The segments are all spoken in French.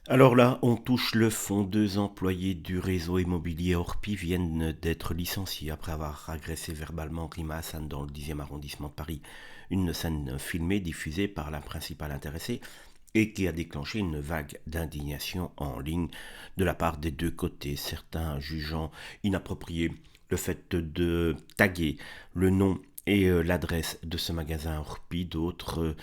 Alors là, on touche le fond. Deux employés du réseau immobilier Orpi viennent d'être licenciés après avoir agressé verbalement Rima Hassan dans le 10e arrondissement de Paris. Une scène filmée diffusée par la principale intéressée et qui a déclenché une vague d'indignation en ligne de la part des deux côtés, certains jugeant inapproprié le fait de taguer le nom et l'adresse de ce magasin Orpi, d'autres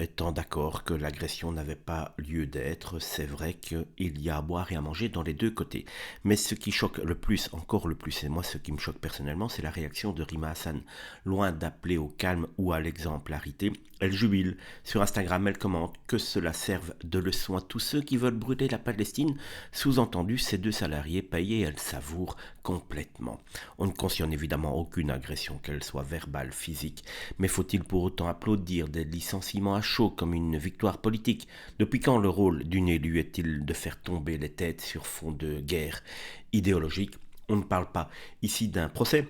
étant d'accord que l'agression n'avait pas lieu d'être. C'est vrai qu'il y a à boire et à manger dans les deux côtés. Mais ce qui choque le plus, encore le plus, et moi ce qui me choque personnellement, c'est la réaction de Rima Hassan. Loin d'appeler au calme ou à l'exemplarité, elle jubile. Sur Instagram, elle commente que cela serve de leçon à tous ceux qui veulent brûler la Palestine. Sous-entendu, ces deux salariés payés, elle savoure complètement. On ne cautionne évidemment aucune agression, qu'elle soit verbale, physique, mais faut-il pour autant applaudir des licenciements à chaud comme une victoire politique? Depuis quand le rôle d'une élue est-il de faire tomber les têtes sur fond de guerre idéologique? On ne parle pas ici d'un procès,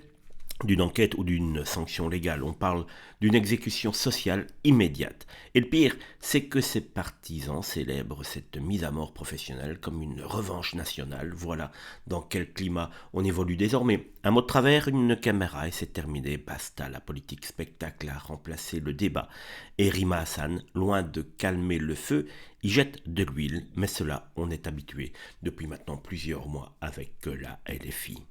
d'une enquête ou d'une sanction légale. On parle d'une exécution sociale immédiate. Et le pire, c'est que ces partisans célèbrent cette mise à mort professionnelle comme une revanche nationale. Voilà dans quel climat on évolue désormais. Un mot de travers, une caméra et c'est terminé. Basta, la politique spectacle a remplacé le débat. Et Rima Hassan, loin de calmer le feu, y jette de l'huile. Mais cela, on est habitué depuis maintenant plusieurs mois avec la LFI.